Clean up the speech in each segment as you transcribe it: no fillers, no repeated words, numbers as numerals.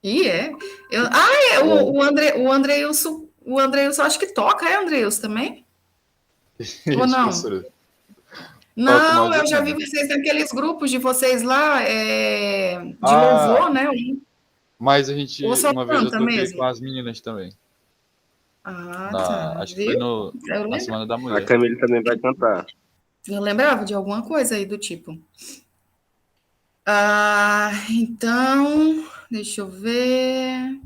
E é. É, O Andreilson acho que toca, é Andreilson também? Ou isso, não? professora. Toco Não, mais ou eu já vi menos. vocês naqueles grupos de vocês lá, de Ah, louvor, né? mas Ou só uma vez eu canta toquei mesmo? com as meninas também. Ah, tá. Acho que foi Viu? no, Eu na lembro. Semana da A Mulher. Camille também vai cantar. Eu lembrava de alguma coisa aí do tipo. Ah, então, deixa eu ver.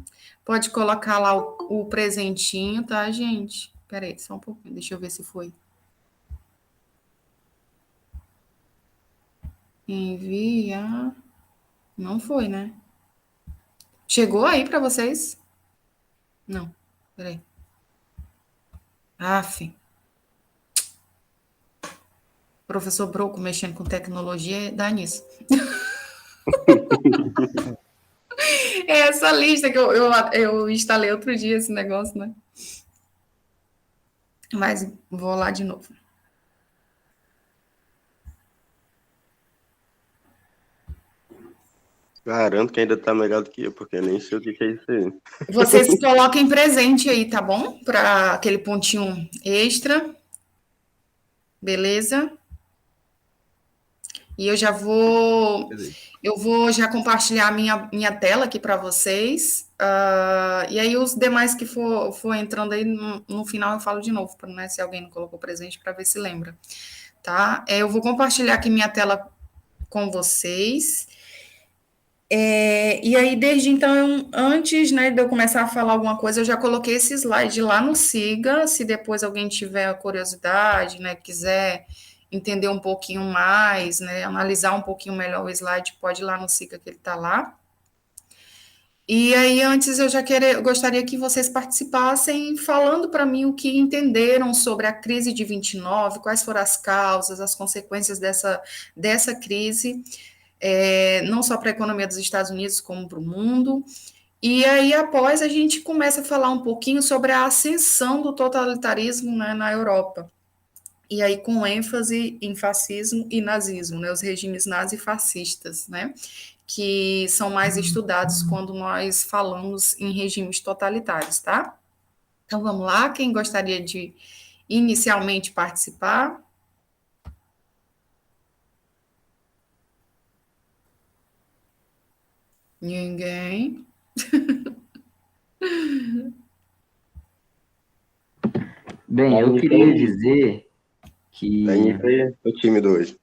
Pode colocar lá o presentinho, tá, gente? Peraí, só um pouquinho, deixa eu ver se foi. Enviar. Não foi, né? Chegou aí para vocês? Não, peraí. Aff, professor Broco mexendo com tecnologia, dá nisso. É essa lista que eu instalei outro dia, esse negócio, né? Mas vou lá de novo. Garanto que ainda tá melhor do que eu, porque eu nem sei o que é isso aí. Vocês coloquem presente aí, tá bom? Para aquele pontinho extra, beleza? E Beleza. eu vou já compartilhar minha tela aqui para vocês. E aí os demais que for entrando aí no final eu falo de novo, para né, se alguém não colocou presente para ver se lembra, tá? Eu vou compartilhar aqui minha tela com vocês. E aí, desde então, antes né, de eu começar a falar alguma coisa, eu já coloquei esse slide lá no Siga. Se depois alguém tiver curiosidade, né, quiser entender um pouquinho mais, né, analisar um pouquinho melhor o slide, pode ir lá no Siga que ele está lá. E aí, antes eu gostaria que vocês participassem falando para mim o que entenderam sobre a crise de 29, quais foram as causas, as consequências dessa crise, não só para a economia dos Estados Unidos, como para o mundo. E aí, após, a gente começa a falar um pouquinho sobre a ascensão do totalitarismo, né, na Europa. E aí, com ênfase em fascismo e nazismo, né, os regimes nazifascistas, né, que são mais estudados quando nós falamos em regimes totalitários, tá? Então, vamos lá. Quem gostaria de inicialmente participar? Ninguém. Dá Bom, Bem, eu início queria aí, dizer dá que início aí, o time do hoje.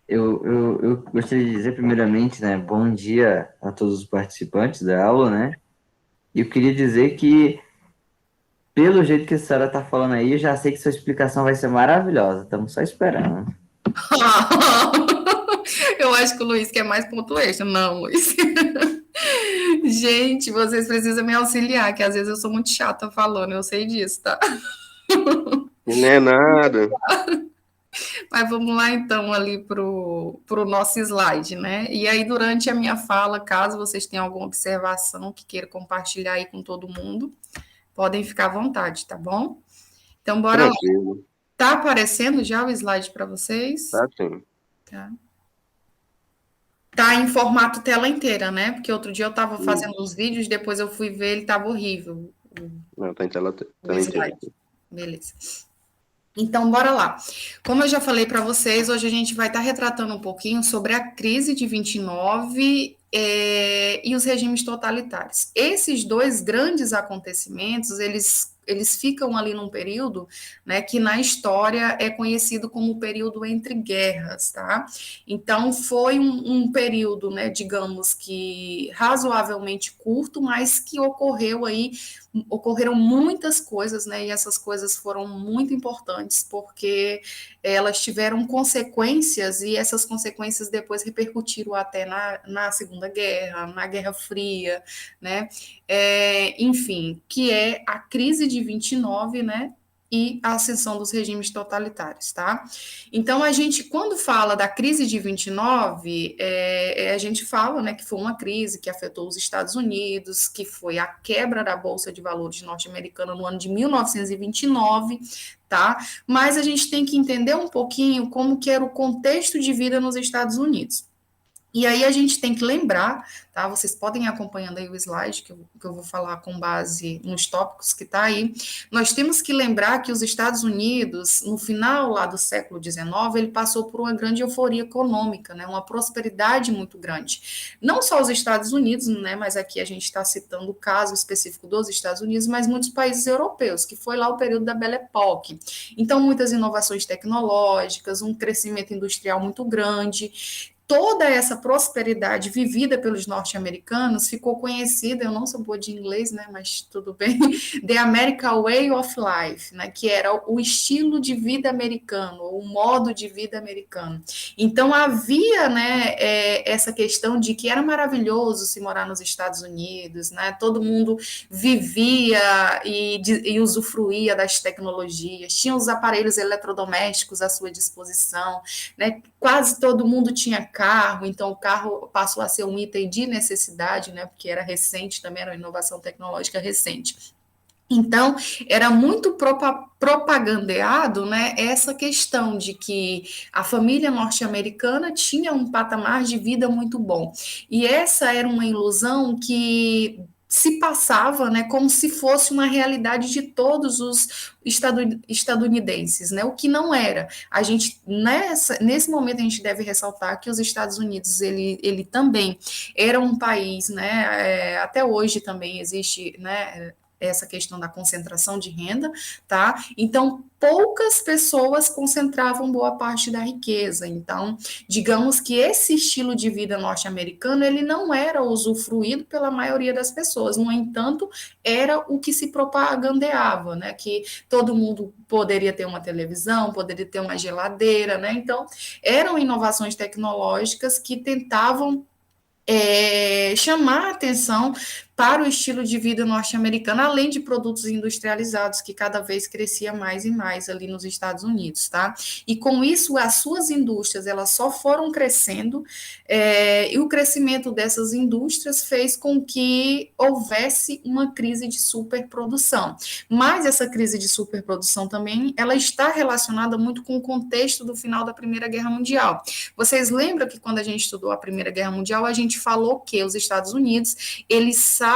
eu gostaria de dizer primeiramente, né, bom dia a todos os participantes da aula, né? E eu queria dizer que, pelo jeito que a senhora está falando aí, eu já sei que sua explicação vai ser maravilhosa. Estamos só esperando. Eu acho que o Luiz quer mais ponto extra. Não, Luiz. Gente, vocês precisam me auxiliar, que às vezes eu sou muito chata falando, eu sei disso, tá? E não é nada. Mas vamos lá então ali pro nosso slide, né? E aí, durante a minha fala, caso vocês tenham alguma observação que queiram compartilhar aí com todo mundo, podem ficar à vontade, tá bom? Então, bora lá. Tranquilo. Tá aparecendo já o slide para vocês? Tá sim. Tá. Tá em formato tela inteira, né? Porque outro dia eu estava fazendo Isso. os vídeos, depois eu fui ver, ele estava horrível, Não, tá em tela, o tela inteira slide. aqui. Beleza. Então, bora lá. Como eu já falei para vocês, hoje a gente vai estar retratando um pouquinho sobre a crise de 29 e os regimes totalitários. Esses dois grandes acontecimentos, eles ficam ali num período, né, que na história é conhecido como o período entre guerras, tá? Então, foi um período, né, digamos que razoavelmente curto, mas que ocorreram muitas coisas, né? E essas coisas foram muito importantes porque elas tiveram consequências e essas consequências depois repercutiram até na Segunda Guerra, na Guerra Fria, né? Enfim, que é a crise de 29, né? E a ascensão dos regimes totalitários, tá? Então, a gente, quando fala da crise de 29, a gente fala né, que foi uma crise que afetou os Estados Unidos, que foi a quebra da Bolsa de Valores norte-americana no ano de 1929, tá? Mas a gente tem que entender um pouquinho como que era o contexto de vida nos Estados Unidos. E aí a gente tem que lembrar, tá? Vocês podem ir acompanhando aí o slide que eu vou falar com base nos tópicos que está aí. Nós temos que lembrar que os Estados Unidos, no final lá do século XIX, ele passou por uma grande euforia econômica, né? Uma prosperidade muito grande. Não só os Estados Unidos, né? Mas aqui a gente está citando o caso específico dos Estados Unidos, mas muitos países europeus, que foi lá o período da Belle Époque. Então, muitas inovações tecnológicas, um crescimento industrial muito grande. Toda essa prosperidade vivida pelos norte-americanos ficou conhecida, eu não sou boa de inglês, né, mas tudo bem, The American Way of Life, né, que era o estilo de vida americano, o modo de vida americano. Então havia, né, essa questão de que era maravilhoso se morar nos Estados Unidos, né, todo mundo vivia e usufruía das tecnologias, tinha os aparelhos eletrodomésticos à sua disposição, né, quase todo mundo tinha carro, então o carro passou a ser um item de necessidade, né, porque era recente também, era uma inovação tecnológica recente. Então, era muito propagandeado, né, essa questão de que a família norte-americana tinha um patamar de vida muito bom. E essa era uma ilusão que se passava, né, como se fosse uma realidade de todos os estadunidenses, né, o que não era. A gente, nesse momento, a gente deve ressaltar que os Estados Unidos, ele também era um país, né, até hoje também existe, né, essa questão da concentração de renda, tá? Então, poucas pessoas concentravam boa parte da riqueza. Então, digamos que esse estilo de vida norte-americano, ele não era usufruído pela maioria das pessoas. No entanto, era o que se propagandeava, né? Que todo mundo poderia ter uma televisão, poderia ter uma geladeira, né? Então, eram inovações tecnológicas que tentavam chamar a atenção para o estilo de vida norte-americano, além de produtos industrializados, que cada vez crescia mais e mais ali nos Estados Unidos, tá? E com isso, as suas indústrias, elas só foram crescendo, e o crescimento dessas indústrias fez com que houvesse uma crise de superprodução. Mas essa crise de superprodução também, ela está relacionada muito com o contexto do final da Primeira Guerra Mundial. Vocês lembram que quando a gente estudou a Primeira Guerra Mundial, a gente falou que os Estados Unidos, ele sai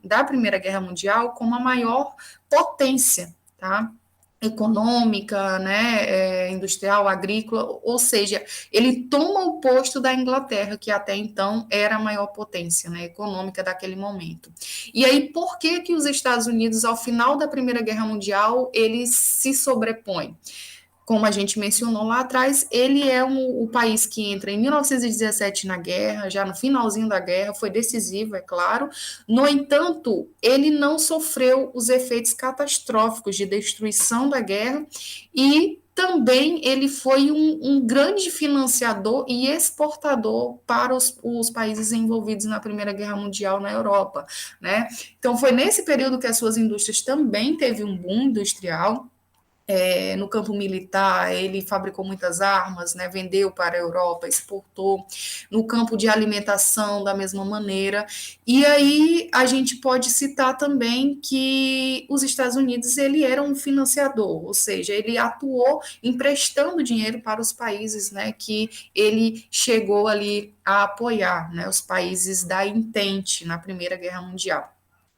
da Primeira Guerra Mundial como a maior potência, tá? Econômica, né, industrial, agrícola, ou seja, ele toma o posto da Inglaterra, que até então era a maior potência, né, econômica daquele momento. E aí, por que que os Estados Unidos, ao final da Primeira Guerra Mundial, eles se sobrepõem? Como a gente mencionou lá atrás, ele é o país que entra em 1917 na guerra, já no finalzinho da guerra, foi decisivo, é claro. No entanto, ele não sofreu os efeitos catastróficos de destruição da guerra e também ele foi um grande financiador e exportador para os países envolvidos na Primeira Guerra Mundial na Europa, né? Então, foi nesse período que as suas indústrias também teve um boom industrial. No campo militar, ele fabricou muitas armas, né, vendeu para a Europa, exportou. No campo de alimentação, da mesma maneira. E aí a gente pode citar também que os Estados Unidos, ele era um financiador, ou seja, ele atuou emprestando dinheiro para os países, né, que ele chegou ali a apoiar, né, os países da Entente na Primeira Guerra Mundial.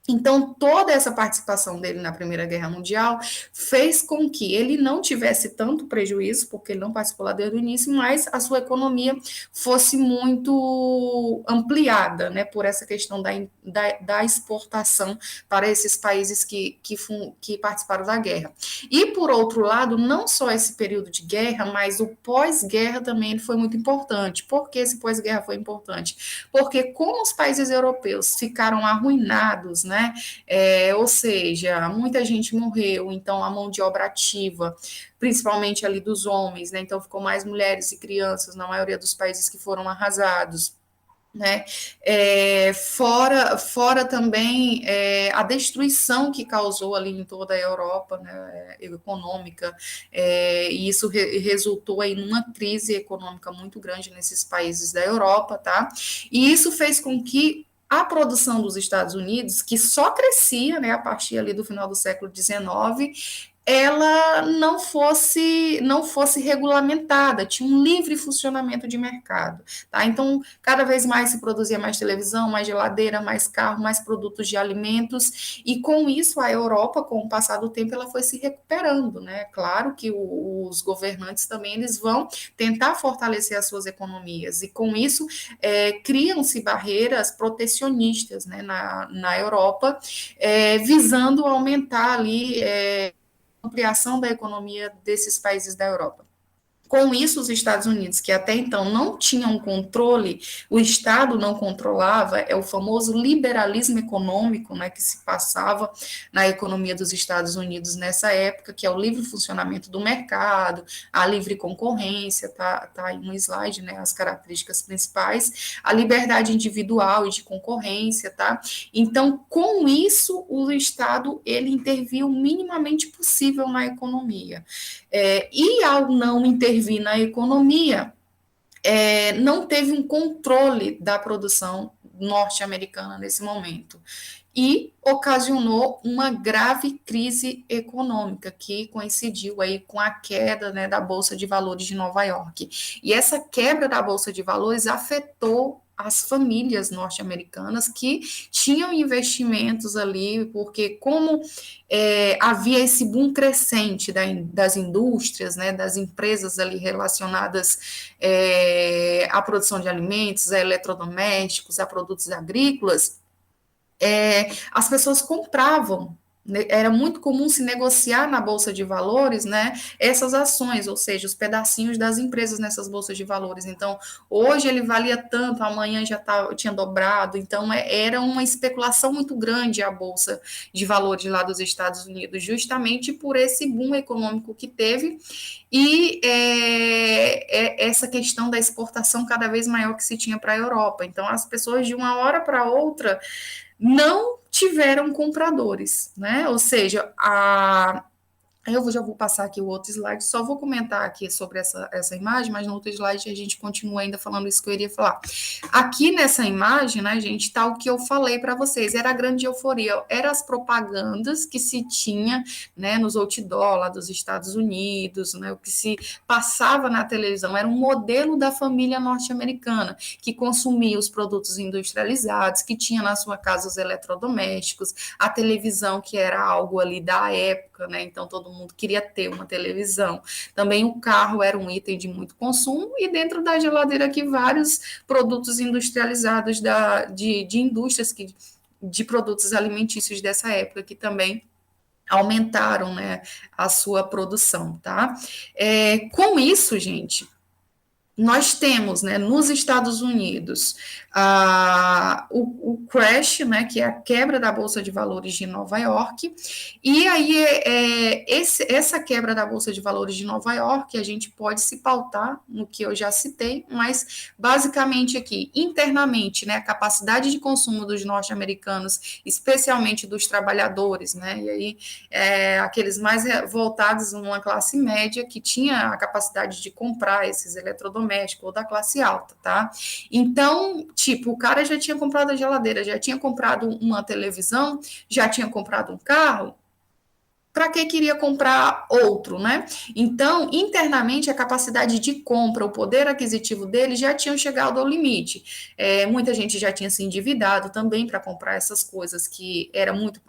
Então, toda essa participação dele na Primeira Guerra Mundial fez com que ele não tivesse tanto prejuízo, porque ele não participou lá desde o início, mas a sua economia fosse muito ampliada, né, por essa questão da exportação para esses países que participaram da guerra. E, por outro lado, não só esse período de guerra, mas o pós-guerra também foi muito importante. Por que esse pós-guerra foi importante? Porque como os países europeus ficaram arruinados, né, ou seja, muita gente morreu, então a mão de obra ativa, principalmente ali dos homens, né, então ficou mais mulheres e crianças na maioria dos países que foram arrasados, né, fora também a destruição que causou ali em toda a Europa, né, econômica, e isso resultou aí numa crise econômica muito grande nesses países da Europa, tá, e isso fez com que a produção dos Estados Unidos, que só crescia, né, a partir ali do final do século XIX, ela não fosse regulamentada, tinha um livre funcionamento de mercado, tá? Então, cada vez mais se produzia mais televisão, mais geladeira, mais carro, mais produtos de alimentos, e com isso a Europa, com o passar do tempo, ela foi se recuperando, né? Claro que os governantes também eles vão tentar fortalecer as suas economias, e com isso criam-se barreiras protecionistas, né, na Europa, visando aumentar ali a ampliação da economia desses países da Europa. Com isso, os Estados Unidos, que até então não tinham controle, o Estado não controlava, é o famoso liberalismo econômico, né, que se passava na economia dos Estados Unidos nessa época, que é o livre funcionamento do mercado, a livre concorrência, tá aí no slide, né, as características principais, a liberdade individual e de concorrência, tá? Então, com isso, o Estado, ele interviu o minimamente possível na economia. E ao não intervir na economia, não teve um controle da produção norte-americana nesse momento. E ocasionou uma grave crise econômica, que coincidiu aí com a queda, né, da Bolsa de Valores de Nova York. E essa quebra da Bolsa de Valores afetou as famílias norte-americanas que tinham investimentos ali, porque como havia esse boom crescente das indústrias, né, das empresas ali relacionadas à produção de alimentos, a eletrodomésticos, a produtos agrícolas, as pessoas compravam, né? Era muito comum se negociar na Bolsa de Valores, né, essas ações, ou seja, os pedacinhos das empresas nessas bolsas de valores. Então, hoje ele valia tanto, amanhã já tinha dobrado, então era uma especulação muito grande a Bolsa de Valores lá dos Estados Unidos, justamente por esse boom econômico que teve, e essa questão da exportação cada vez maior que se tinha para a Europa. Então, as pessoas de uma hora para outra não tiveram compradores, né? Ou seja, eu já vou passar aqui o outro slide, só vou comentar aqui sobre essa imagem, mas no outro slide a gente continua ainda falando isso que eu iria falar. Aqui nessa imagem, né, gente, está o que eu falei para vocês, era a grande euforia, eram as propagandas que se tinha, né, nos outdoor lá dos Estados Unidos, né, o que se passava na televisão, era um modelo da família norte-americana, que consumia os produtos industrializados, que tinha na sua casa os eletrodomésticos, a televisão, que era algo ali da época, né, então todo mundo queria ter uma televisão. Também o carro era um item de muito consumo, e dentro da geladeira aqui vários produtos industrializados de indústrias de produtos alimentícios dessa época, que também aumentaram, né, a sua produção, tá? Com isso, gente, nós temos, né, nos Estados Unidos, o crash, né, que é a quebra da Bolsa de Valores de Nova York, e aí essa quebra da Bolsa de Valores de Nova York, a gente pode se pautar no que eu já citei, mas basicamente aqui, internamente, né, a capacidade de consumo dos norte-americanos, especialmente dos trabalhadores, né, e aí aqueles mais voltados a uma classe média que tinha a capacidade de comprar esses eletrodomésticos, ou da classe alta, tá? Então, tipo, o cara já tinha comprado a geladeira, já tinha comprado uma televisão, já tinha comprado um carro, para que queria comprar outro, né? Então, internamente, a capacidade de compra, o poder aquisitivo dele já tinham chegado ao limite. Muita gente já tinha se endividado também para comprar essas coisas que era muito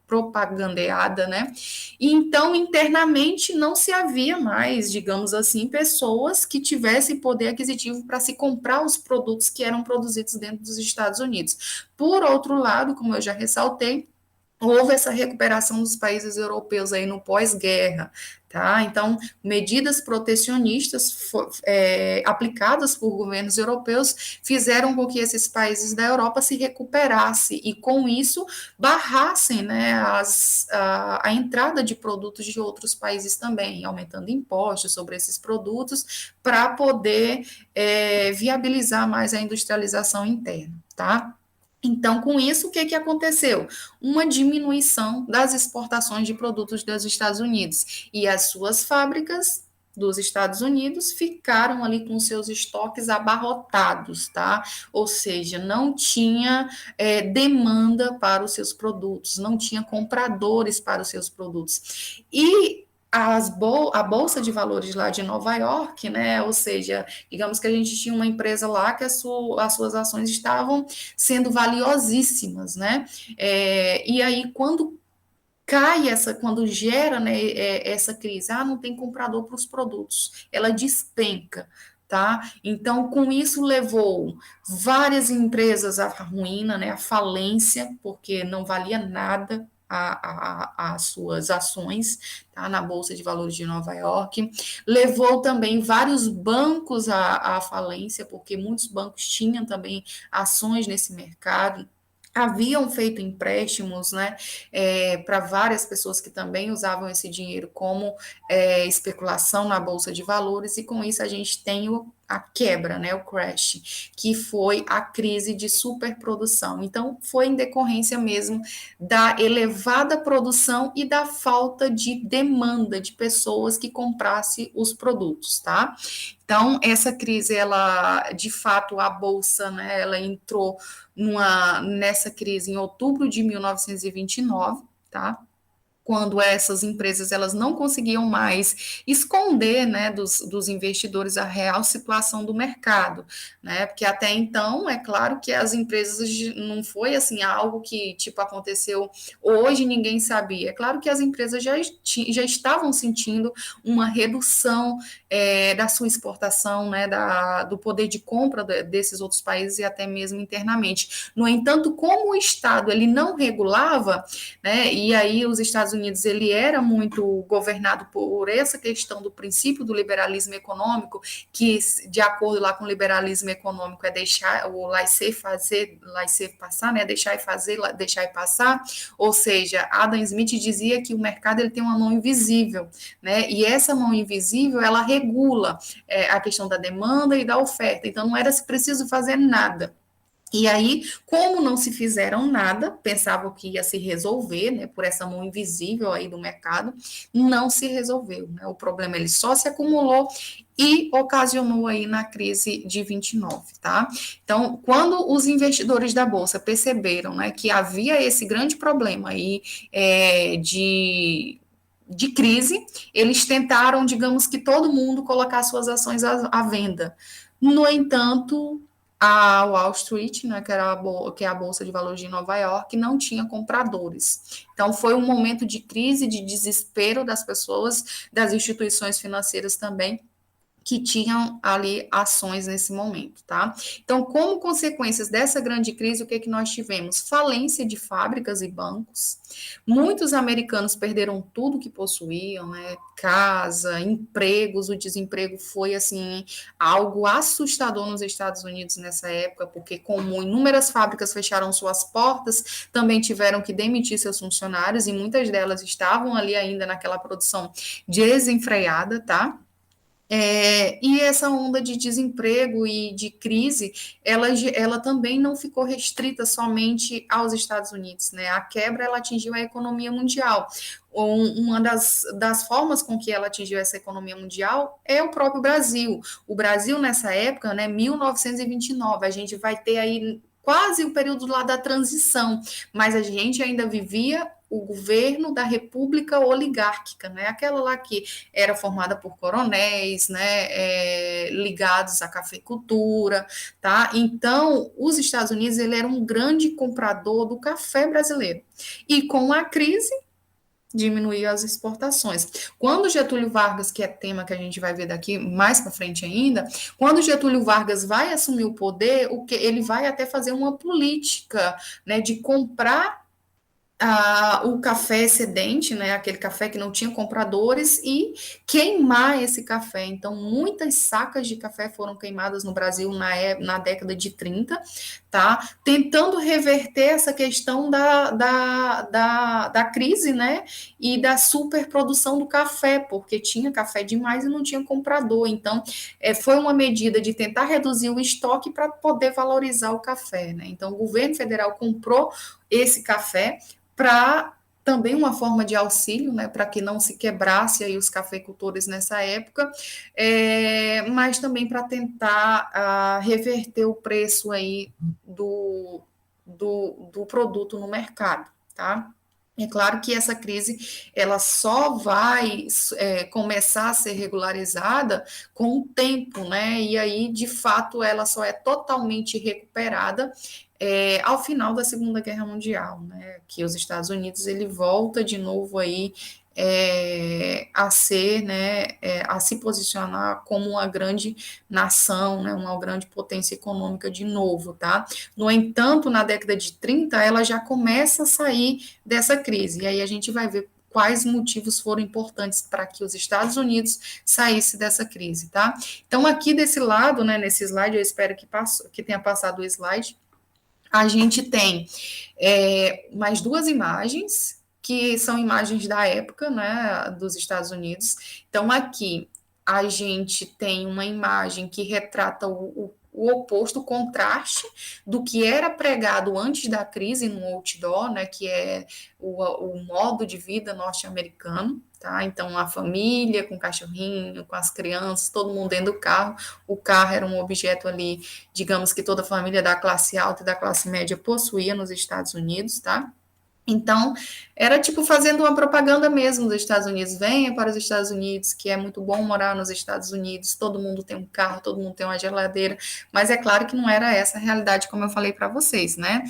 propagandeada, né? E então, internamente, não se havia mais, digamos assim, pessoas que tivessem poder aquisitivo para se comprar os produtos que eram produzidos dentro dos Estados Unidos. Por outro lado, como eu já ressaltei, houve essa recuperação dos países europeus aí no pós-guerra, tá? Então, medidas protecionistas aplicadas por governos europeus fizeram com que esses países da Europa se recuperassem e, com isso, barrassem, né, a entrada de produtos de outros países também, aumentando impostos sobre esses produtos para poder viabilizar mais a industrialização interna, tá? Então, com isso, o que aconteceu? Uma diminuição das exportações de produtos dos Estados Unidos, e as suas fábricas dos Estados Unidos ficaram ali com seus estoques abarrotados, tá? Ou seja, não tinha demanda para os seus produtos, não tinha compradores para os seus produtos. E a Bolsa de Valores lá de Nova York, né? Ou seja, digamos que a gente tinha uma empresa lá que as suas ações estavam sendo valiosíssimas, né? E aí, quando gera, né, essa crise, não tem comprador para os produtos, ela despenca, tá? Então, com isso levou várias empresas à ruína, né, à falência, porque não valia nada as suas ações, tá, na Bolsa de Valores de Nova York. Levou também vários bancos à falência, porque muitos bancos tinham também ações nesse mercado, haviam feito empréstimos, né, para várias pessoas que também usavam esse dinheiro como especulação na Bolsa de Valores, e com isso a gente tem a quebra, né, o crash, que foi a crise de superprodução. Então, foi em decorrência mesmo da elevada produção e da falta de demanda de pessoas que comprassem os produtos, tá? Então, essa crise, ela, de fato, a Bolsa, né, ela entrou nessa crise em outubro de 1929, tá? Quando essas empresas elas não conseguiam mais esconder, né, dos investidores a real situação do mercado, né, porque até então é claro que as empresas não foi assim algo que tipo aconteceu hoje ninguém sabia, é claro que as empresas já estavam sentindo uma redução da sua exportação, né, do poder de compra desses outros países e até mesmo internamente. No entanto, como o Estado ele não regulava, né, e aí os Estados Unidos ele era muito governado por essa questão do princípio do liberalismo econômico, que de acordo lá com o liberalismo econômico é deixar o laissez-fazer, laissez-passar, né, deixar e fazer, deixar e passar, ou seja, Adam Smith dizia que o mercado ele tem uma mão invisível, né, e essa mão invisível ela regula a questão da demanda e da oferta, então não era preciso fazer nada. E aí, como não se fizeram nada, pensavam que ia se resolver, né, por essa mão invisível aí do mercado, não se resolveu, né, o problema ele só se acumulou e ocasionou aí na crise de 29, tá? Então, quando os investidores da Bolsa perceberam, né, que havia esse grande problema aí de crise, eles tentaram, digamos que todo mundo colocar suas ações à venda. No entanto, a Wall Street, né, que é a Bolsa de Valores de Nova York, não tinha compradores. Então, foi um momento de crise, de desespero das pessoas, das instituições financeiras também, que tinham ali ações nesse momento, tá? Então, como consequências dessa grande crise, o que nós tivemos? Falência de fábricas e bancos. Muitos americanos perderam tudo que possuíam, né? Casa, empregos, o desemprego foi, assim, algo assustador nos Estados Unidos nessa época, porque como inúmeras fábricas fecharam suas portas, também tiveram que demitir seus funcionários, e muitas delas estavam ali ainda naquela produção desenfreada, tá? E essa onda de desemprego e de crise, ela também não ficou restrita somente aos Estados Unidos, né? A quebra, ela atingiu a economia mundial. Uma das formas com que ela atingiu essa economia mundial é o próprio Brasil. O Brasil, nessa época, né, 1929, a gente vai ter aí quase o período lá da transição, mas a gente ainda vivia o governo da República Oligárquica, né? Aquela lá que era formada por coronéis, né? Ligados à cafeicultura, tá? Então, os Estados Unidos ele era um grande comprador do café brasileiro. E com a crise, diminuiu as exportações. Quando Getúlio Vargas, que é tema que a gente vai ver daqui mais para frente ainda, quando Getúlio Vargas vai assumir o poder, ele vai até fazer uma política, né, de comprar o café excedente, né, aquele café que não tinha compradores, e queimar esse café. Então, muitas sacas de café foram queimadas no Brasil na década de 30, tá? Tentando reverter essa questão da crise, né, e da superprodução do café, porque tinha café demais e não tinha comprador. Então, foi uma medida de tentar reduzir o estoque para poder valorizar o café, né? Então, o governo federal comprou esse café para também uma forma de auxílio, né, para que não se quebrasse aí os cafeicultores nessa época, mas também para tentar reverter o preço aí do produto no mercado, tá? É claro que essa crise ela só vai começar a ser regularizada com o tempo, né? E aí, de fato, ela só é totalmente recuperada ao final da Segunda Guerra Mundial, né? Que os Estados Unidos ele volta de novo aí a ser, né, a se posicionar como uma grande nação, né, uma grande potência econômica de novo, tá? No entanto, na década de 30, ela já começa a sair dessa crise, e aí a gente vai ver quais motivos foram importantes para que os Estados Unidos saísse dessa crise, tá? Então, aqui desse lado, né, nesse slide, eu espero que tenha passado o slide, a gente tem mais duas imagens, que são imagens da época, né, dos Estados Unidos. Então, aqui a gente tem uma imagem que retrata o oposto, o contraste do que era pregado antes da crise no outdoor, né, que é o modo de vida norte-americano, tá? Então, a família com o cachorrinho, com as crianças, todo mundo dentro do carro. O carro era um objeto ali, digamos que toda a família da classe alta e da classe média possuía nos Estados Unidos, tá? Então, era tipo fazendo uma propaganda mesmo dos Estados Unidos. Venha para os Estados Unidos, que é muito bom morar nos Estados Unidos. Todo mundo tem um carro, todo mundo tem uma geladeira. Mas é claro que não era essa a realidade, como eu falei para vocês, né?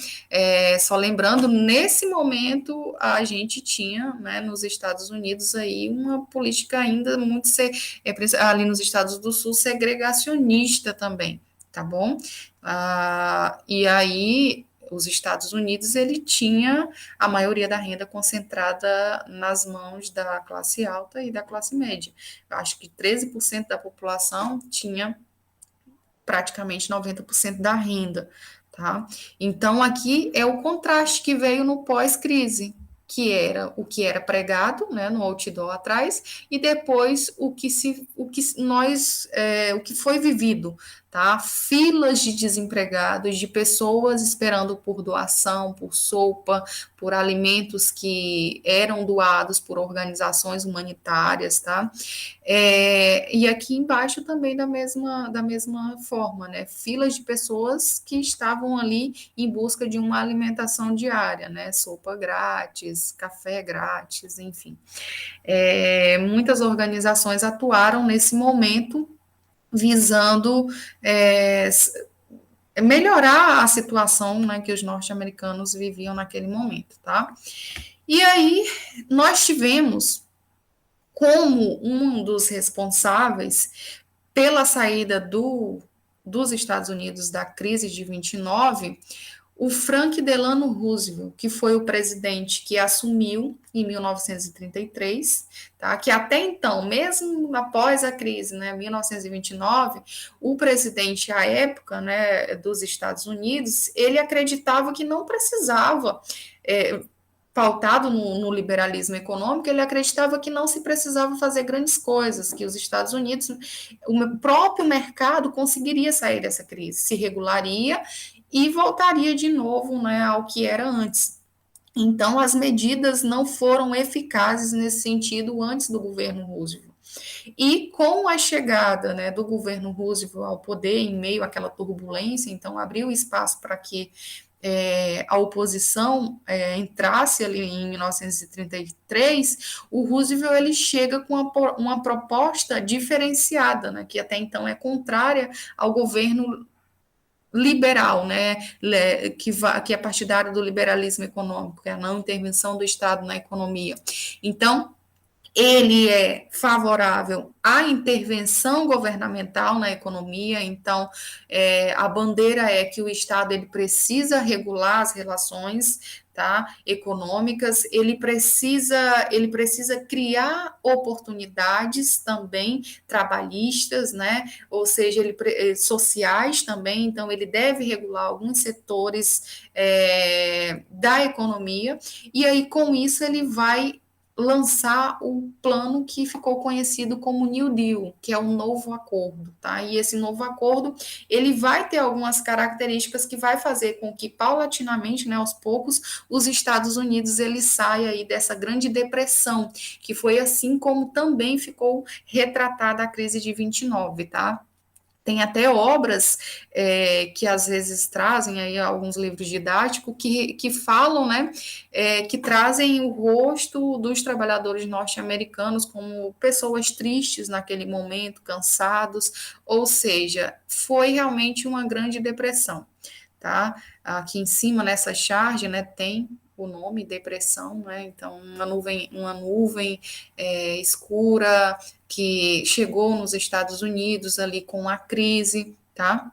Só lembrando, nesse momento, a gente tinha, né, nos Estados Unidos aí uma política ainda muito ali nos Estados do Sul segregacionista também, tá bom? E aí os Estados Unidos ele tinha a maioria da renda concentrada nas mãos da classe alta e da classe média. Eu acho que 13% da população tinha praticamente 90% da renda, tá? Então, aqui é o contraste que veio no pós-crise, que era o que era pregado, né, no outdoor atrás, e depois o que foi vivido, tá? Filas de desempregados, de pessoas esperando por doação, por sopa, por alimentos que eram doados por organizações humanitárias, tá? E aqui embaixo também da mesma forma, né? Filas de pessoas que estavam ali em busca de uma alimentação diária, né? Sopa grátis, café grátis, enfim. Muitas organizações atuaram nesse momento visando melhorar a situação, né, que os norte-americanos viviam naquele momento, tá? E aí nós tivemos como um dos responsáveis pela saída dos Estados Unidos da crise de 29, o Franklin Delano Roosevelt, que foi o presidente que assumiu em 1933, tá? Que até então, mesmo após a crise, né, 1929, o presidente à época, né, dos Estados Unidos, ele acreditava que não precisava, pautado no liberalismo econômico, ele acreditava que não se precisava fazer grandes coisas, que os Estados Unidos, o próprio mercado conseguiria sair dessa crise, se regularia e voltaria de novo, né, ao que era antes. Então, as medidas não foram eficazes nesse sentido antes do governo Roosevelt. E com a chegada, né, do governo Roosevelt ao poder, em meio àquela turbulência, então abriu espaço para que a oposição entrasse ali em 1933, o Roosevelt ele chega com uma proposta diferenciada, né, que até então é contrária ao governo liberal, né, que é partidário do liberalismo econômico, que é a não intervenção do Estado na economia. Então, ele é favorável à intervenção governamental na economia, então a bandeira é que o Estado ele precisa regular as relações, tá, econômicas, ele precisa criar oportunidades também trabalhistas, né, ou seja, sociais também, então ele deve regular alguns setores da economia, e aí com isso ele vai lançar o plano que ficou conhecido como New Deal, que é o novo acordo, tá? E esse novo acordo, ele vai ter algumas características que vai fazer com que, paulatinamente, né, aos poucos, os Estados Unidos, ele saia aí dessa grande depressão, que foi assim como também ficou retratada a crise de 29, tá? Tem até obras que às vezes trazem aí alguns livros didáticos que falam, né, que trazem o rosto dos trabalhadores norte-americanos como pessoas tristes naquele momento, cansados, ou seja, foi realmente uma grande depressão, tá? Aqui em cima nessa charge, né, tem o nome depressão, né? Então uma nuvem escura que chegou nos Estados Unidos ali com a crise, tá?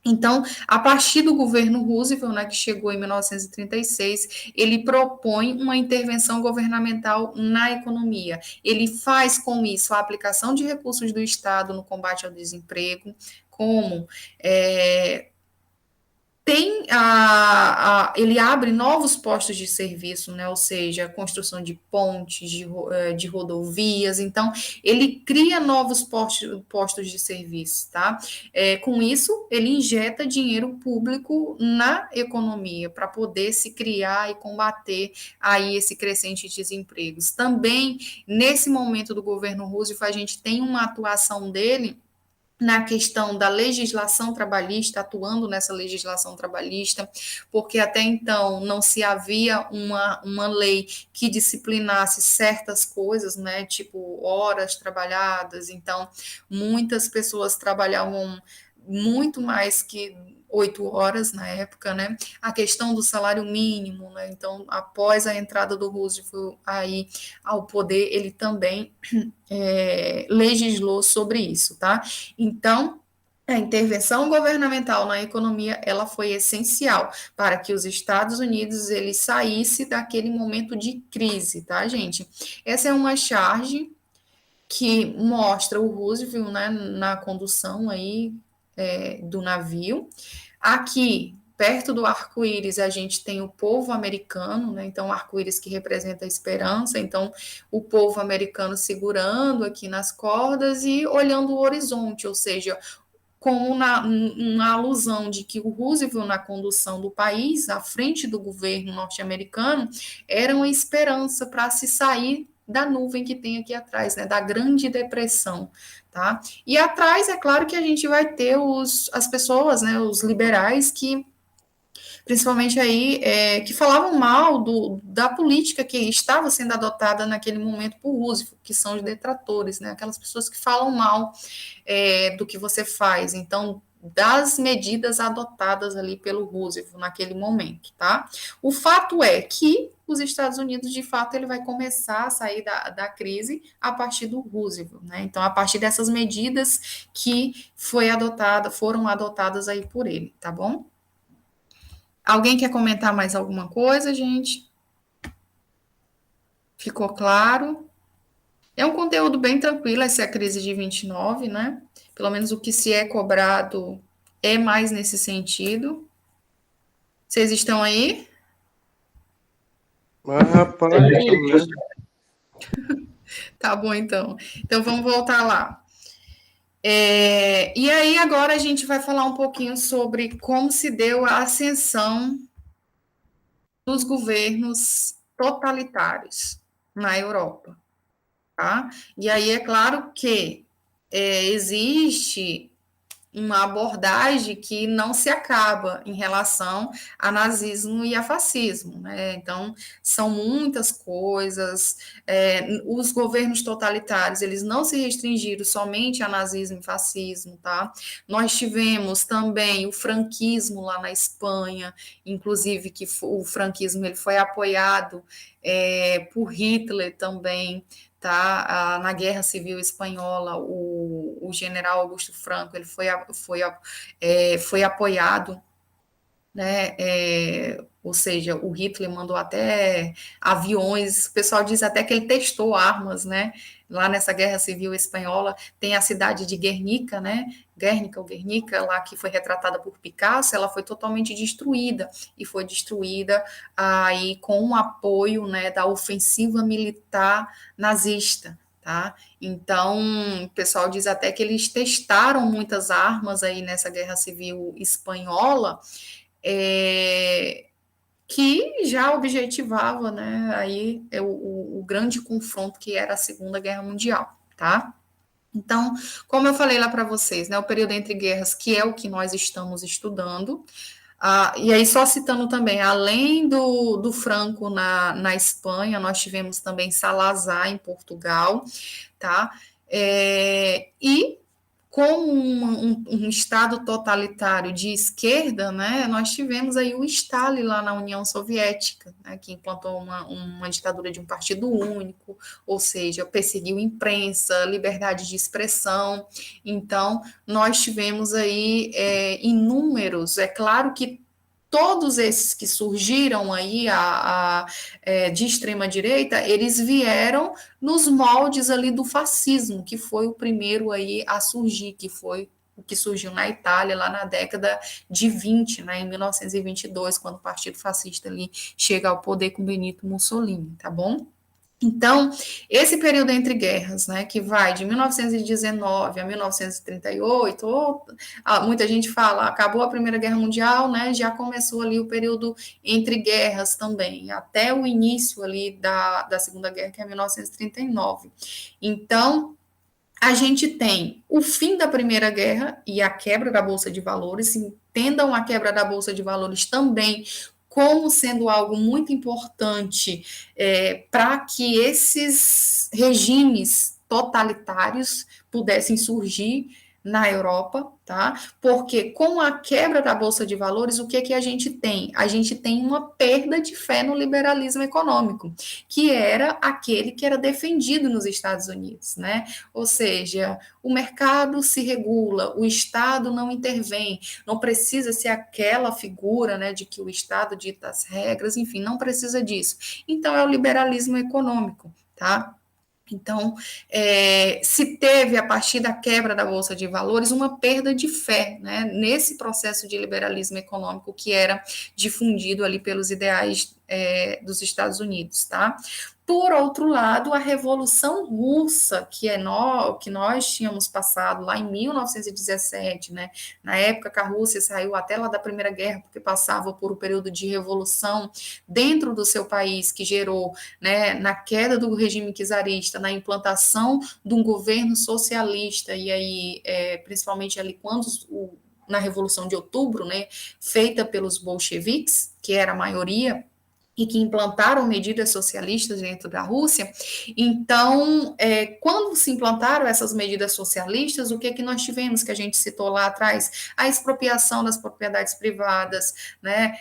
Então, a partir do governo Roosevelt, né, que chegou em 1936, ele propõe uma intervenção governamental na economia. Ele faz com isso a aplicação de recursos do Estado no combate ao desemprego, como ele abre novos postos de serviço, né? Ou seja, a construção de pontes, de rodovias, então ele cria novos postos de serviço, tá? Com isso, ele injeta dinheiro público na economia para poder se criar e combater aí esse crescente desemprego. Também, nesse momento do governo Roosevelt, a gente tem uma atuação dele na questão da legislação trabalhista, atuando nessa legislação trabalhista, porque até então não se havia uma lei que disciplinasse certas coisas, né, tipo horas trabalhadas, então muitas pessoas trabalhavam muito mais que 8 horas na época, né, a questão do salário mínimo, né, então após a entrada do Roosevelt aí ao poder, ele também legislou sobre isso, tá? Então, a intervenção governamental na economia, ela foi essencial para que os Estados Unidos ele saísse daquele momento de crise, tá, gente? Essa é uma charge que mostra o Roosevelt, né, na condução aí do navio. Aqui, perto do arco-íris, a gente tem o povo americano, né? Então, o arco-íris que representa a esperança. Então, o povo americano segurando aqui nas cordas e olhando o horizonte, ou seja, como uma alusão de que o Roosevelt, na condução do país, à frente do governo norte-americano, era uma esperança para se sair da nuvem que tem aqui atrás, né, da Grande Depressão, tá? E atrás, é claro que a gente vai ter as pessoas, né, os liberais que principalmente aí, que falavam mal da política que estava sendo adotada naquele momento por Roosevelt, que são os detratores, né? Aquelas pessoas que falam mal do que você faz, então, das medidas adotadas ali pelo Roosevelt naquele momento, tá? O fato é que os Estados Unidos, de fato, ele vai começar a sair da crise a partir do Roosevelt, né? Então, a partir dessas medidas que foram adotadas aí por ele, tá bom? Alguém quer comentar mais alguma coisa, gente? Ficou claro? É um conteúdo bem tranquilo, essa é a crise de 29, né? Pelo menos o que se é cobrado é mais nesse sentido. Vocês estão aí? Mas, rapaz, Tá bom, então. Então, vamos voltar lá. E aí, agora a gente vai falar um pouquinho sobre como se deu a ascensão dos governos totalitários na Europa. Tá? E aí é claro que existe uma abordagem que não se acaba em relação a nazismo e a fascismo, né? Então, são muitas coisas. Os governos totalitários, eles não se restringiram somente a nazismo e fascismo, tá? Nós tivemos também o franquismo lá na Espanha, inclusive que o franquismo ele foi apoiado por Hitler também, tá? Na Guerra Civil Espanhola, o general Augusto Franco ele foi apoiado, né? ou seja, o Hitler mandou até aviões, o pessoal diz até que ele testou armas, né? Lá nessa Guerra Civil Espanhola, tem a cidade de Guernica, né? Guernica, lá que foi retratada por Picasso, ela foi totalmente destruída, e foi destruída aí com o apoio, né, da ofensiva militar nazista, tá? Então, o pessoal diz até que eles testaram muitas armas aí nessa Guerra Civil Espanhola, que já objetivava, né, aí o grande confronto que era a Segunda Guerra Mundial, tá? Então, como eu falei lá para vocês, né, o período entre guerras, que é o que nós estamos estudando, e aí só citando também, além do Franco na Espanha, nós tivemos também Salazar em Portugal, tá? E como um Estado totalitário de esquerda, né, nós tivemos aí o Stalin lá na União Soviética, né, que implantou uma ditadura de um partido único, ou seja, perseguiu imprensa, liberdade de expressão. Então, nós tivemos aí inúmeros, é claro que todos esses que surgiram aí de extrema direita, eles vieram nos moldes ali do fascismo, que foi o primeiro aí a surgir, que foi o que surgiu na Itália lá na década de 20, né, em 1922, quando o Partido Fascista ali chega ao poder com Benito Mussolini, tá bom? Então, esse período entre guerras, né, que vai de 1919 a 1938, muita gente fala, acabou a Primeira Guerra Mundial, né, já começou ali o período entre guerras também, até o início ali da Segunda Guerra, que é 1939. Então, a gente tem o fim da Primeira Guerra e a quebra da Bolsa de Valores, entendam a quebra da Bolsa de Valores também como sendo algo muito importante para que esses regimes totalitários pudessem surgir na Europa, tá? Porque com a quebra da Bolsa de Valores, o que a gente tem? A gente tem uma perda de fé no liberalismo econômico, que era aquele que era defendido nos Estados Unidos, né? Ou seja, o mercado se regula, o Estado não intervém, não precisa ser aquela figura, né, de que o Estado dita as regras, enfim, não precisa disso. Então, é o liberalismo econômico, tá? Então, se teve, a partir da quebra da Bolsa de Valores, uma perda de fé, né, nesse processo de liberalismo econômico que era difundido ali pelos ideais dos Estados Unidos, tá? Por outro lado, a Revolução Russa, que nós tínhamos passado lá em 1917, né? Na época que a Rússia saiu até lá da Primeira Guerra, porque passava por um período de revolução dentro do seu país, que gerou, né, na queda do regime czarista, na implantação de um governo socialista, e aí, principalmente ali quando na Revolução de Outubro, né, feita pelos bolcheviques, que era a maioria, e que implantaram medidas socialistas dentro da Rússia. Então, quando se implantaram essas medidas socialistas, o que nós tivemos, que a gente citou lá atrás? A expropriação das propriedades privadas, né?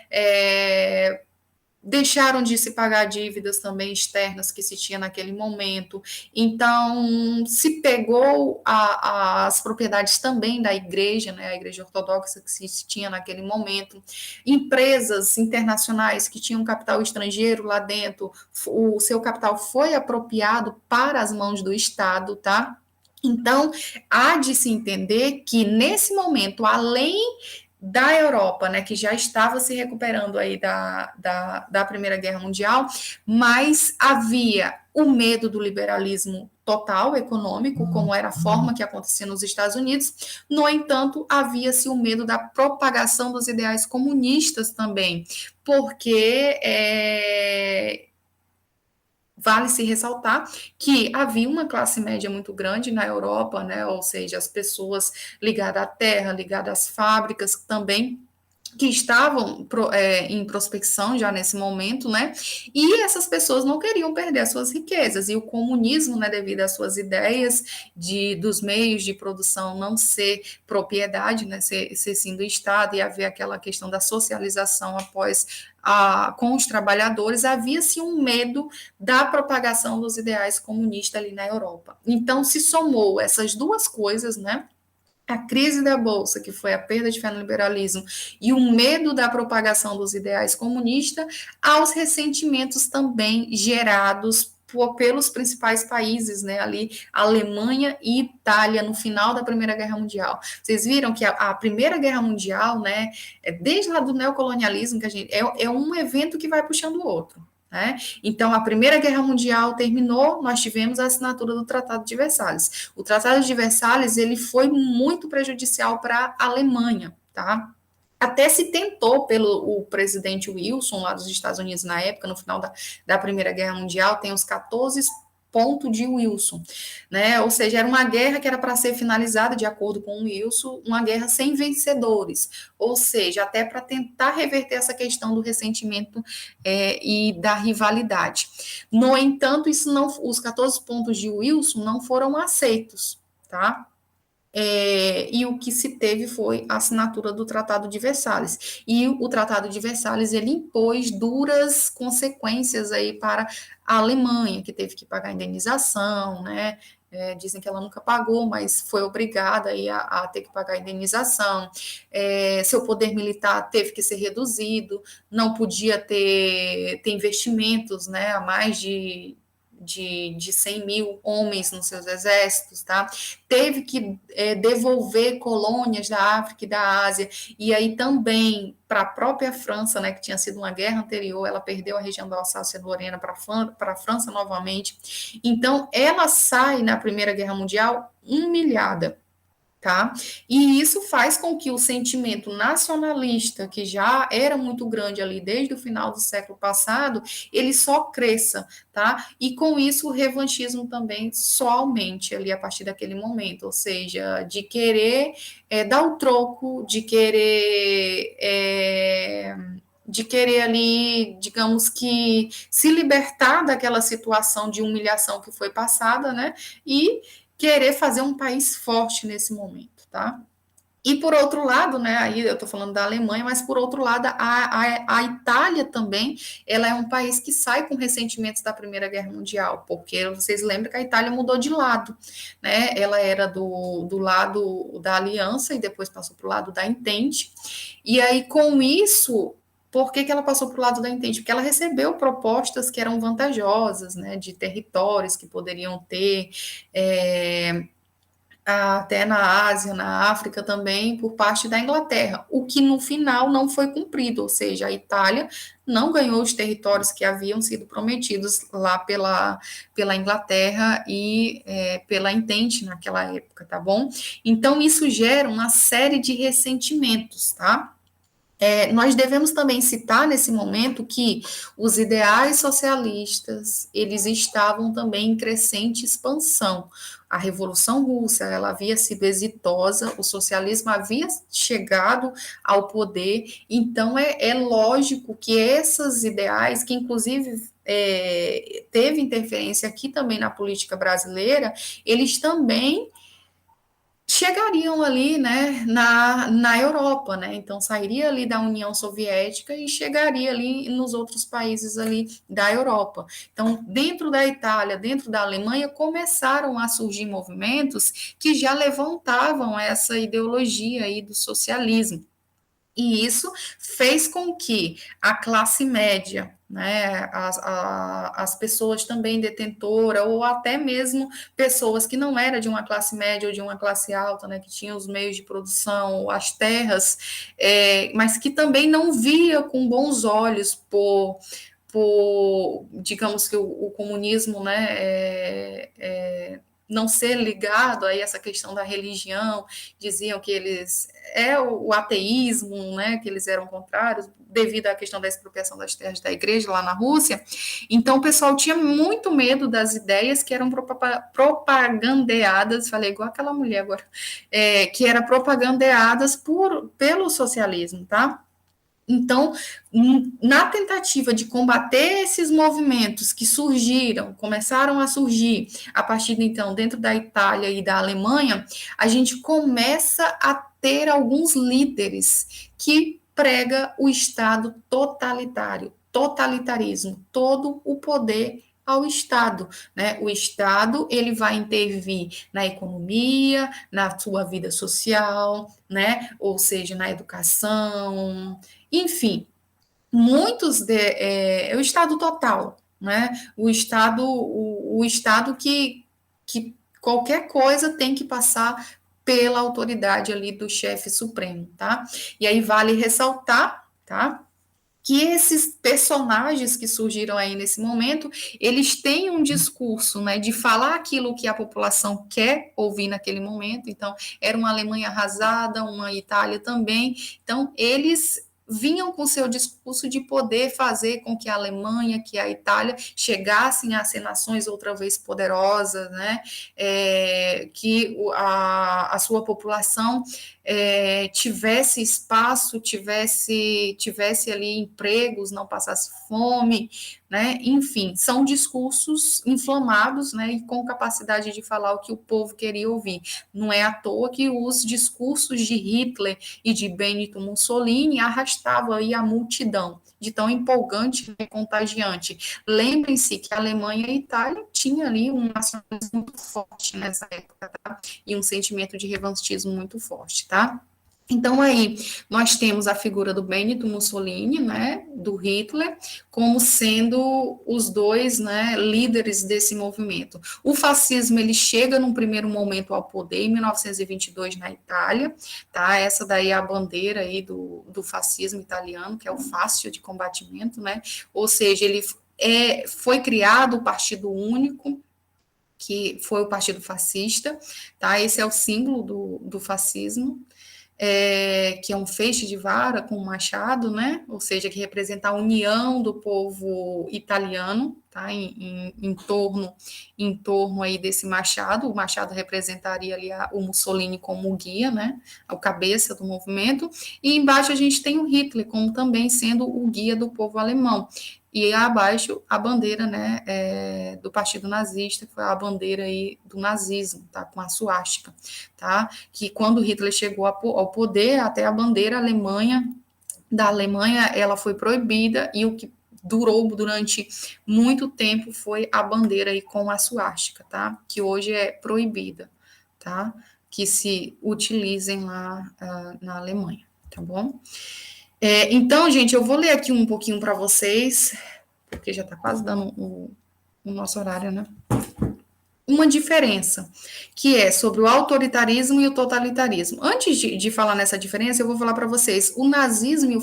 Deixaram de se pagar dívidas também externas que se tinha naquele momento. Então, se pegou as propriedades também da igreja, né, a igreja ortodoxa que se tinha naquele momento, empresas internacionais que tinham capital estrangeiro lá dentro, o seu capital foi apropriado para as mãos do Estado, tá? Então, há de se entender que, nesse momento, além da Europa, né, que já estava se recuperando aí da Primeira Guerra Mundial, mas havia o medo do liberalismo total econômico, como era a forma que acontecia nos Estados Unidos. No entanto, havia-se o medo da propagação dos ideais comunistas também, porque vale se ressaltar que havia uma classe média muito grande na Europa, né? Ou seja, as pessoas ligadas à terra, ligadas às fábricas também, que estavam em prospecção já nesse momento, né? E essas pessoas não queriam perder as suas riquezas. E o comunismo, né, devido às suas ideias dos meios de produção não ser propriedade, né, ser sim do Estado, e haver aquela questão da socialização após com os trabalhadores, havia-se um medo da propagação dos ideais comunistas ali na Europa. Então, se somou essas duas coisas, né? a crise da Bolsa, que foi a perda de fé no liberalismo, e o medo da propagação dos ideais comunistas, aos ressentimentos também gerados pelos principais países, né, ali, Alemanha e Itália, no final da Primeira Guerra Mundial. Vocês viram que a Primeira Guerra Mundial, né, desde lá do neocolonialismo, que a gente, é um evento que vai puxando o outro. Né? Então, a Primeira Guerra Mundial terminou, nós tivemos a assinatura do Tratado de Versalhes. O Tratado de Versalhes ele foi muito prejudicial para a Alemanha, tá? Até se tentou pelo o presidente Wilson, lá dos Estados Unidos na época, no final da Primeira Guerra Mundial, tem os 14 pontos de Wilson, né? Ou seja, era uma guerra que era para ser finalizada, de acordo com o Wilson, uma guerra sem vencedores, ou seja, até para tentar reverter essa questão do ressentimento e da rivalidade. No entanto, isso não, os 14 pontos de Wilson não foram aceitos, tá? E o que se teve foi a assinatura do Tratado de Versalhes. E o Tratado de Versalhes, ele impôs duras consequências aí para a Alemanha, que teve que pagar indenização, né? Dizem que ela nunca pagou, mas foi obrigada aí a ter que pagar indenização. Seu poder militar teve que ser reduzido, não podia ter investimentos, né, a mais de 100 mil homens nos seus exércitos, tá? Teve que devolver colônias da África e da Ásia, e aí também para a própria França, né, que tinha sido uma guerra anterior, ela perdeu a região da Alsácia-Lorena para a França novamente. Então, ela sai na Primeira Guerra Mundial humilhada. Tá? E isso faz com que o sentimento nacionalista, que já era muito grande ali desde o final do século passado, ele só cresça, tá? E com isso o revanchismo também só aumente ali a partir daquele momento, ou seja, de querer dar o troco, de querer ali, digamos que, se libertar daquela situação de humilhação que foi passada, né? E querer fazer um país forte nesse momento, tá? E por outro lado, né, aí eu estou falando da Alemanha, mas por outro lado, a Itália também, ela é um país que sai com ressentimentos da Primeira Guerra Mundial, porque vocês lembram que a Itália mudou de lado, né? Ela era do lado da Aliança e depois passou para o lado da Entente, e aí com isso. Por que ela passou para o lado da Entente? Porque ela recebeu propostas que eram vantajosas, né, de territórios que poderiam ter, até na Ásia, na África também, por parte da Inglaterra, o que no final não foi cumprido, ou seja, a Itália não ganhou os territórios que haviam sido prometidos lá pela Inglaterra e pela Entente naquela época, tá bom? Então, isso gera uma série de ressentimentos, tá? Nós devemos também citar nesse momento que os ideais socialistas, eles estavam também em crescente expansão. A Revolução Russa, ela havia sido exitosa, o socialismo havia chegado ao poder, então é lógico que esses ideais, que inclusive teve interferência aqui também na política brasileira, eles também chegariam ali, né, na Europa, né, então sairia ali da União Soviética e chegaria ali nos outros países ali da Europa. Então, dentro da Itália, dentro da Alemanha, começaram a surgir movimentos que já levantavam essa ideologia aí do socialismo. E isso fez com que a classe média, né, as pessoas também detentoras, ou até mesmo pessoas que não eram de uma classe média ou de uma classe alta, né, que tinham os meios de produção, as terras, mas que também não via com bons olhos digamos que o comunismo, né, não ser ligado a essa questão da religião, diziam que eles o ateísmo, né, que eles eram contrários devido à questão da expropriação das terras da igreja lá na Rússia. Então o pessoal tinha muito medo das ideias que eram propagandeadas, falei igual aquela mulher agora, que eram propagandeadas pelo socialismo, tá? Então, na tentativa de combater esses movimentos que começaram a surgir a partir de então, dentro da Itália e da Alemanha, a gente começa a ter alguns líderes que prega o Estado totalitário, totalitarismo, todo o poder ao Estado, né? O Estado, ele vai intervir na economia, na sua vida social, né? Ou seja, na educação, enfim, é o Estado total, né? O Estado que qualquer coisa tem que passar pela autoridade ali do chefe supremo, tá? E aí vale ressaltar, tá? Que esses personagens que surgiram aí nesse momento, eles têm um discurso, né, de falar aquilo que a população quer ouvir naquele momento. Então, era uma Alemanha arrasada, uma Itália também. Então, eles vinham com seu discurso de poder fazer com que a Alemanha, que a Itália chegassem a ser nações outra vez poderosas, né, que a sua população tivesse espaço, tivesse ali empregos, não passasse fome, né? Enfim, são discursos inflamados, né? E com capacidade de falar o que o povo queria ouvir. Não é à toa que os discursos de Hitler e de Benito Mussolini arrastavam aí a multidão, de tão empolgante e contagiante. Lembrem-se que a Alemanha e a Itália tinham ali um nacionalismo muito forte nessa época, tá? E um sentimento de revanchismo muito forte, tá? Então, aí, nós temos a figura do Benito Mussolini, né, do Hitler, como sendo os dois, né, líderes desse movimento. O fascismo, ele chega num primeiro momento ao poder em 1922 na Itália, tá? Essa daí é a bandeira aí do fascismo italiano, que é o fácil de combatimento, né? Ou seja, ele foi criado o Partido Único, que foi o Partido Fascista, tá? Esse é o símbolo do fascismo, que é um feixe de vara com um machado, né? Ou seja, que representa a união do povo italiano, tá? Em torno aí desse machado. O machado representaria ali o Mussolini como guia, né? O cabeça do movimento. E embaixo a gente tem o Hitler como também sendo o guia do povo alemão. E abaixo a bandeira, né, do Partido Nazista, que foi a bandeira aí do nazismo, tá, com a suástica, tá, que quando Hitler chegou ao poder, até a bandeira da Alemanha, ela foi proibida, e o que durou durante muito tempo foi a bandeira aí com a suástica, tá, que hoje é proibida, tá, que se utilizem lá na Alemanha, tá bom? Então, gente, eu vou ler aqui um pouquinho para vocês, porque já está quase dando o nosso horário, né? Uma diferença, que é sobre o autoritarismo e o totalitarismo. Antes de falar nessa diferença, eu vou falar para vocês, o nazismo e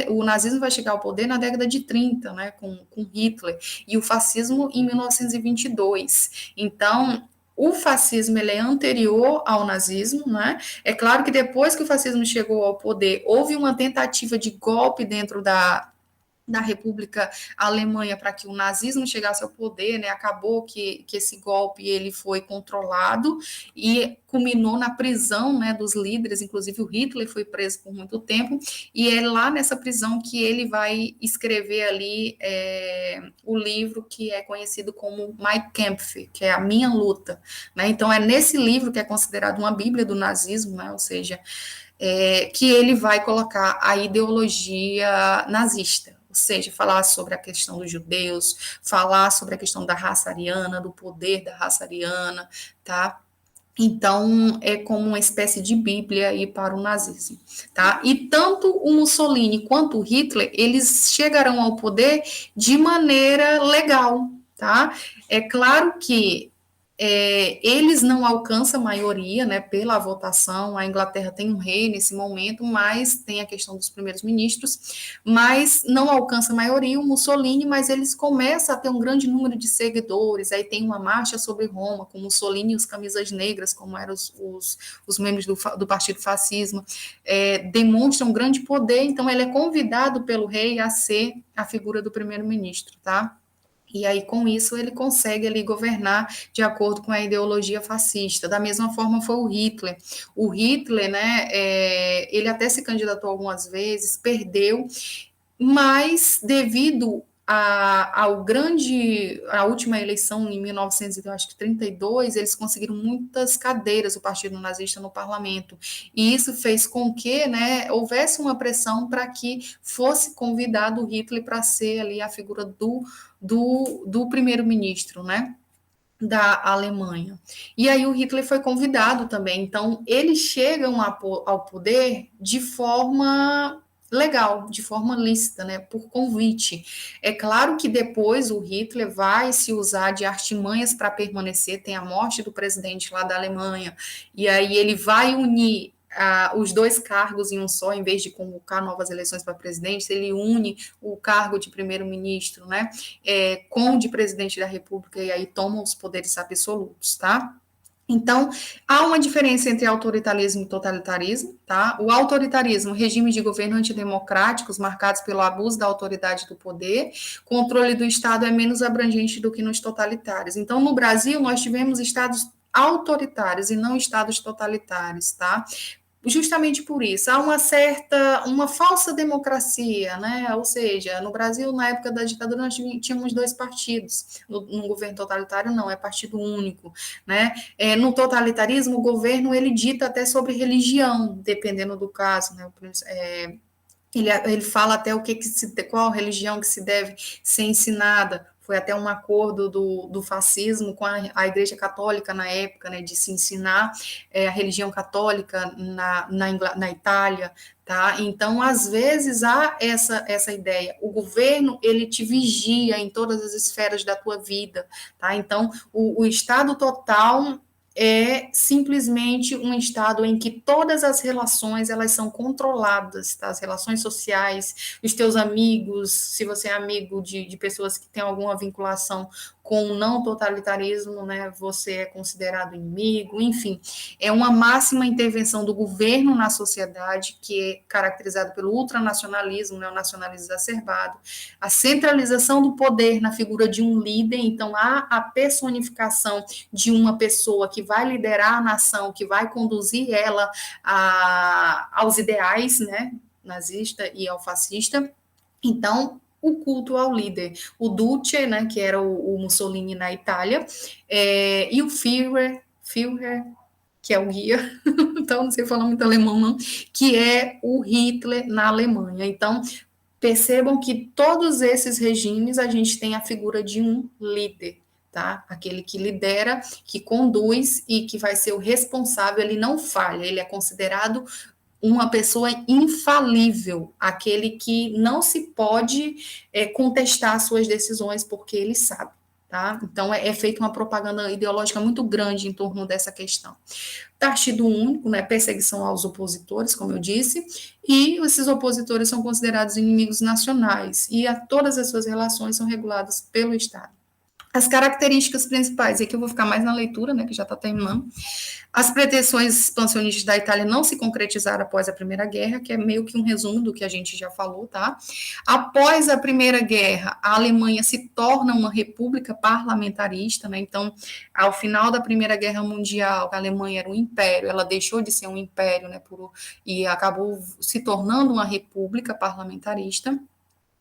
o nazismo vai chegar ao poder na década de 30, né, com Hitler, e o fascismo em 1922. Então, o fascismo, ele é anterior ao nazismo, né? É claro que depois que o fascismo chegou ao poder, houve uma tentativa de golpe dentro da República Alemanha para que o nazismo chegasse ao poder, né? Acabou que esse golpe ele foi controlado e culminou na prisão, né, dos líderes, inclusive o Hitler foi preso por muito tempo, e é lá nessa prisão que ele vai escrever ali o livro que é conhecido como Mein Kampf, que é a minha luta, né? Então é nesse livro que é considerado uma bíblia do nazismo, né? Ou seja, que ele vai colocar a ideologia nazista, ou seja, falar sobre a questão dos judeus, falar sobre a questão da raça ariana, do poder da raça ariana, tá? Então, é como uma espécie de bíblia aí para o nazismo, tá? E tanto o Mussolini quanto o Hitler, eles chegarão ao poder de maneira legal, tá? É claro que eles não alcançam a maioria, né, pela votação. A Inglaterra tem um rei nesse momento, mas tem a questão dos primeiros ministros, mas não alcança a maioria o Mussolini, mas eles começam a ter um grande número de seguidores. Aí tem uma marcha sobre Roma, com Mussolini e os camisas negras, como eram os membros do Partido Fascismo, demonstram um grande poder, então ele é convidado pelo rei a ser a figura do primeiro-ministro, tá? E aí, com isso, ele consegue ali governar de acordo com a ideologia fascista. Da mesma forma foi o Hitler. O Hitler, né, ele até se candidatou algumas vezes, perdeu, mas devido a última eleição em 1932, eles conseguiram muitas cadeiras, o Partido Nazista, no parlamento, e isso fez com que, né, houvesse uma pressão para que fosse convidado o Hitler para ser ali a figura do primeiro-ministro, né, da Alemanha. E aí o Hitler foi convidado também. Então, eles chegam ao poder de forma legal, de forma lícita, né, por convite. É claro que depois o Hitler vai se usar de artimanhas para permanecer, tem a morte do presidente lá da Alemanha, e aí ele vai unir os dois cargos em um só, em vez de convocar novas eleições para presidente, ele une o cargo de primeiro-ministro, né, com o de presidente da República, e aí toma os poderes absolutos, tá? Então, há uma diferença entre autoritarismo e totalitarismo, tá? O autoritarismo, regime de governo antidemocráticos marcados pelo abuso da autoridade do poder, controle do Estado é menos abrangente do que nos totalitários. Então, no Brasil, nós tivemos estados autoritários e não estados totalitários, tá? Justamente por isso, há uma falsa democracia, né? Ou seja, no Brasil, na época da ditadura, nós tínhamos dois partidos. No governo totalitário, não, é partido único, né? No totalitarismo, o governo, ele dita até sobre religião, dependendo do caso, né? Ele fala até qual religião que se deve ser ensinada. Foi até um acordo do fascismo com a Igreja Católica na época, né, de se ensinar a religião católica na Itália, tá? Então, às vezes, há essa ideia. O governo, ele te vigia em todas as esferas da tua vida, tá? Então, o Estado total é simplesmente um estado em que todas as relações, elas são controladas, tá? As relações sociais, os teus amigos, se você é amigo de pessoas que têm alguma vinculação com o não totalitarismo, né, você é considerado inimigo, enfim, é uma máxima intervenção do governo na sociedade, que é caracterizado pelo ultranacionalismo, né, o nacionalismo exacerbado, a centralização do poder na figura de um líder, então há a personificação de uma pessoa que vai liderar a nação, que vai conduzir ela aos ideais, né, nazista e ao fascista. Então, o culto ao líder. O Duce, né, que era o Mussolini na Itália, e o Führer, que é o guia, então não sei falar muito alemão não, que é o Hitler na Alemanha. Então, percebam que todos esses regimes a gente tem a figura de um líder, tá? Aquele que lidera, que conduz e que vai ser o responsável, ele não falha, ele é considerado uma pessoa infalível, aquele que não se pode contestar suas decisões, porque ele sabe, tá? Então, é feita uma propaganda ideológica muito grande em torno dessa questão. Partido único, né, perseguição aos opositores, como eu disse, e esses opositores são considerados inimigos nacionais, e todas as suas relações são reguladas pelo Estado. As características principais, e aqui eu vou ficar mais na leitura, né, que já está terminando. As pretensões expansionistas da Itália não se concretizaram após a Primeira Guerra, que é meio que um resumo do que a gente já falou, tá? Após a Primeira Guerra, a Alemanha se torna uma república parlamentarista, né? Então, ao final da Primeira Guerra Mundial, a Alemanha era um império, ela deixou de ser um império, né, e acabou se tornando uma república parlamentarista.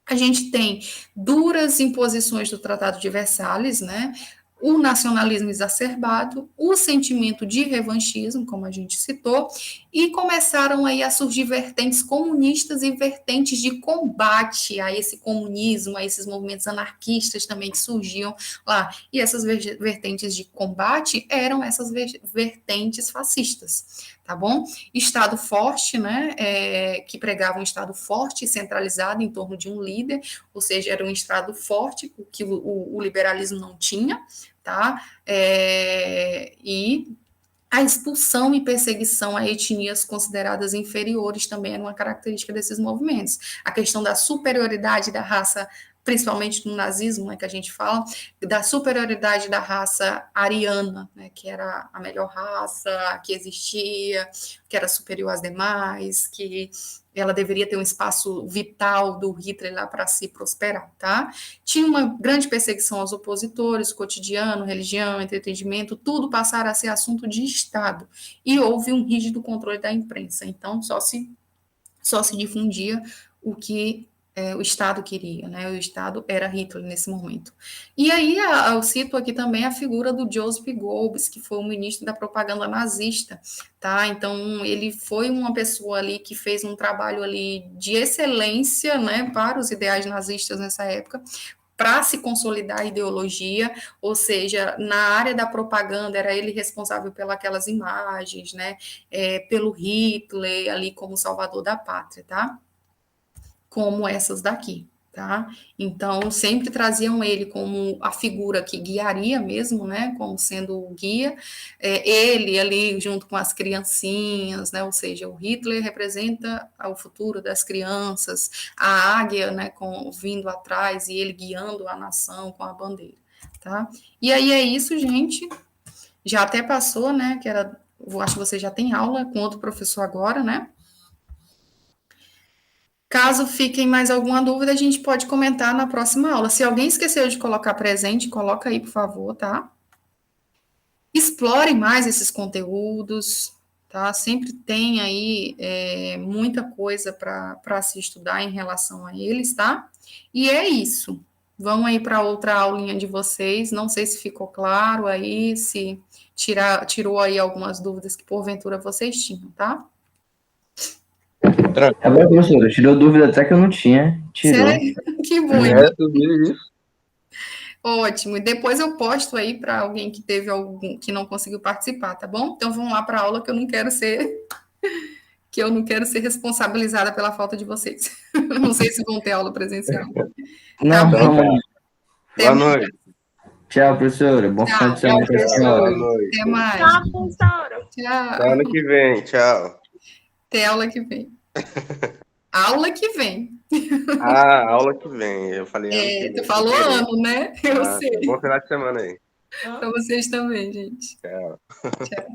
A gente tem duras imposições do Tratado de Versalhes, né? O nacionalismo exacerbado, o sentimento de revanchismo, como a gente citou, e começaram aí a surgir vertentes comunistas e vertentes de combate a esse comunismo, a esses movimentos anarquistas também que surgiam lá. E essas vertentes de combate eram essas vertentes fascistas, tá bom? Estado forte, né, que pregava um Estado forte e centralizado em torno de um líder, ou seja, era um Estado forte, que o liberalismo não tinha, tá? E a expulsão e perseguição a etnias consideradas inferiores também era uma característica desses movimentos. A questão da superioridade da raça, principalmente no nazismo, né, que a gente fala, da superioridade da raça ariana, né, que era a melhor raça que existia, que era superior às demais, que ela deveria ter um espaço vital do Hitler lá para se prosperar, tá? Tinha uma grande perseguição aos opositores, cotidiano, religião, entretenimento, tudo passaram a ser assunto de Estado, e houve um rígido controle da imprensa, então só se difundia o que o Estado queria, né? O Estado era Hitler nesse momento. E aí eu cito aqui também a figura do Joseph Goebbels, que foi o ministro da propaganda nazista, tá? Então ele foi uma pessoa ali que fez um trabalho ali de excelência, né, para os ideais nazistas nessa época, para se consolidar a ideologia, ou seja, na área da propaganda era ele responsável pelas imagens, né, pelo Hitler ali como salvador da pátria, tá? Como essas daqui, tá? Então, sempre traziam ele como a figura que guiaria mesmo, né? Como sendo o guia. Ele ali junto com as criancinhas, né? Ou seja, o Hitler representa o futuro das crianças, a águia, né? Vindo atrás e ele guiando a nação com a bandeira, tá? E aí é isso, gente. Já até passou, né? Eu acho que você já tem aula com outro professor agora, né? Caso fiquem mais alguma dúvida, a gente pode comentar na próxima aula. Se alguém esqueceu de colocar presente, coloca aí, por favor, tá? Explore mais esses conteúdos, tá? Sempre tem aí muita coisa para se estudar em relação a eles, tá? E é isso. Vão aí para outra aulinha de vocês. Não sei se ficou claro aí, se tirou aí algumas dúvidas que porventura vocês tinham, tá? Tá bom, professora. Tirou dúvida até que eu não tinha. Tirou. Sério? Que bom. Tu viu isso? Ótimo. E depois eu posto aí para alguém que teve algum que não conseguiu participar, tá bom? Então vamos lá para a aula que eu não quero ser responsabilizada pela falta de vocês. Não sei se vão ter aula presencial. Não, bom. vamos. Boa noite. Tchau, professora. Bom final de semana para a Boa senhora. noite. Até mais. Tchau, professora. Tchau. Até ano que vem. Tchau. Até aula que vem. Aula que vem. Ah, aula que vem. Eu falei ano que vem. Tu falou ano, né? Eu sei. Bom final de semana aí. Para vocês também, gente. Tchau. Tchau.